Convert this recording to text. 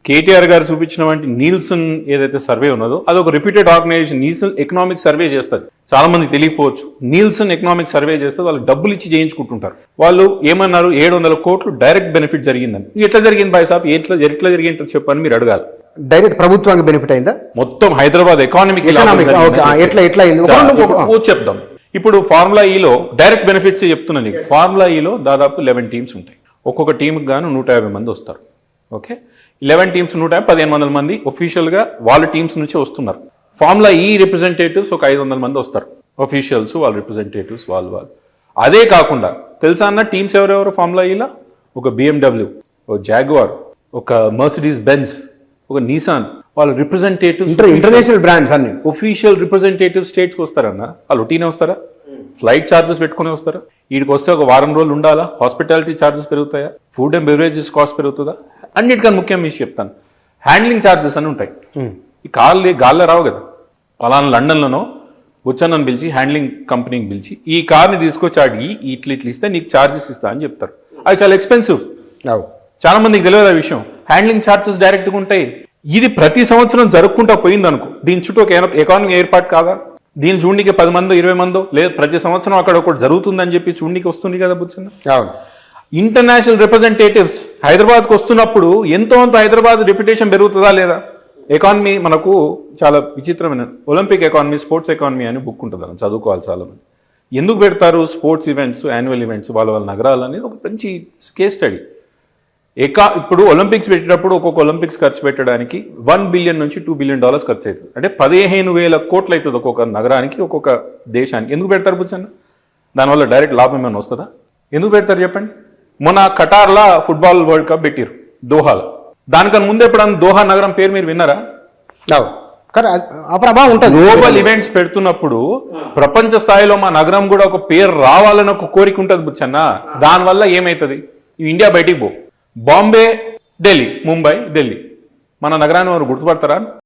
కేటీఆర్ గారు చూపించినటువంటి నీల్సన్ ఏదైతే సర్వే ఉన్నదో అది ఒక repeated organization. Nielsen economic survey చేస్తుంది, చాలా మంది తెలియకపోవచ్చు. నీల్సన్ ఎకనామిక్ సర్వే చేస్తే వాళ్ళు డబ్బులు ఇచ్చి చేయించుకుంటుంటారు. వాళ్ళు ఏమన్నారు, 700 కోట్లు డైరెక్ట్ బెనిఫిట్ జరిగిందని. ఎట్లా జరిగింది బాయ్ సాబ్, ఎట్లా జరిగిందో చెప్పని మీరు అడగాలి. డైరెక్ట్ ప్రభుత్వానికి బెనిఫిట్ అయిందా? మొత్తం హైదరాబాద్ ఎకానమీకి చెప్తాం. ఇప్పుడు ఫార్ములా ఈలో డైరెక్ట్ బెనిఫిట్స్ చెప్తున్నాను నీకు. ఫార్ములా ఈలో దాదాపు 11 టీమ్స్ ఉంటాయి. ఒక్కొక్క టీంకి గాను 150 మంది వస్తారు. ఓకే, 11 టీమ్స్ 1500 మంది ఒఫీషియల్ గా వాళ్ళ టీమ్స్ నుంచి వస్తున్నారు. ఫార్ములా ఈ రిప్రజెంటేటివ్స్ ఒక 500 మంది వస్తారు, ఒఫీషియల్స్, వాళ్ళ రిప్రజెంటేటివ్స్ వాళ్ళు. అదే కాకుండా తెలుసా అన్న టీమ్స్ ఎవరెవరు ఫార్ములా ఈలా? ఒక BMW, ఒక జాగ్వార్, ఒక మర్సిడీస్ బెంజ్, ఒక నిసాన్, వాళ్ళ రిప్రజెంటేటివ్స్ ఇంటర్నేషనల్ బ్రాండ్స్ అన్ని ఒఫీషియల్ రిప్రజెంటేటివ్ స్టేట్స్కి వస్తారన్న. వాళ్ళు రొటీనే వస్తారా? ఫ్లైట్ ఛార్జెస్ పెట్టుకుని వస్తారా? వీడికి వస్తే ఒక వారం రోజులు ఉండాలా? హాస్పిటాలిటీ ఛార్జెస్ పెరుగుతాయా? ఫుడ్ అండ్ బెవరేజెస్ కాస్ట్ పెరుగుతుందా? అన్నిటికన్నా ముఖ్యం మీకు చెప్తాను, హ్యాండ్లింగ్ ఛార్జెస్ అని ఉంటాయి. ఈ గాల్లో రావు కదా. పలానా లండన్లోనో బుచ్చన్నను పిలిచి హ్యాండ్లింగ్ కంపెనీకి పిలిచి ఈ కార్ని తీసుకొచ్చి ఆడి ఇట్లా ఇస్తే నీకు ఛార్జెస్ ఇస్తా అని చెప్తారు. అవి చాలా ఎక్స్పెన్సివ్. చాలా మందికి తెలియదు ఆ విషయం. హ్యాండ్లింగ్ ఛార్జెస్ డైరెక్ట్గా ఉంటాయి. ఇది ప్రతి సంవత్సరం జరుపుకుంటా పోయింది అనుకో, దీని చుట్టూ ఒక ఎకానమీ ఏర్పాటు కాదా? దీని చూడనికి 10 మందో 20 మందో లేదు, ప్రతి సంవత్సరం అక్కడ ఒకటి జరుగుతుందని చెప్పి చూడనికి వస్తుంది కదా బుచ్చన్న. ఇంటర్నేషనల్ రిప్రజెంటేటివ్స్ హైదరాబాద్కి వస్తున్నప్పుడు ఎంతో అంత హైదరాబాద్ రెప్యుటేషన్ పెరుగుతుందా లేదా? ఎకానమీ మనకు చాలా విచిత్రమైన ఒలింపిక్ ఎకానమీ, స్పోర్ట్స్ ఎకానమీ అని బుక్ ఉంటుంది, అని చదువుకోవాలి చాలా మంది. ఎందుకు పెడతారు స్పోర్ట్స్ ఈవెంట్స్, యాన్యువల్ ఈవెంట్స్ వాళ్ళ నగరాలు అనేది ఒక మంచి కేస్ స్టడీ. ఇప్పుడు ఒలింపిక్స్ పెట్టేటప్పుడు ఒక్కొక్క ఒలింపిక్స్ ఖర్చు పెట్టడానికి $1 బిలియన్ నుంచి $2 బిలియన్ ఖర్చు అవుతుంది. అంటే 15,000 కోట్లు అవుతుంది ఒక్కొక్క నగరానికి, ఒక్కొక్క దేశానికి. ఎందుకు పెడతారు బుచ్చన్న? దానివల్ల డైరెక్ట్ లాభం ఏమైనా వస్తుందా? ఎందుకు పెడతారు చెప్పండి? మొన్న ఖటార్లా ఫుట్బాల్ వరల్డ్ కప్ పెట్టారు దోహాలో. దానికన్నా ముందు ఎప్పుడన్నా దోహా నగరం పేరు మీరు విన్నారా? గ్లోబల్ ఈవెంట్స్ పెడుతున్నప్పుడు ప్రపంచ స్థాయిలో మా నగరం కూడా ఒక పేరు రావాలని ఒక కోరిక ఉంటుంది బుచ్చన్న. దానివల్ల ఏమవుతుంది? ఇండియా బయటికి పో, బాంబే, ఢిల్లీ, ముంబై, ఢిల్లీ, మన నగరాన్ని వారు గుర్తుపడతారా?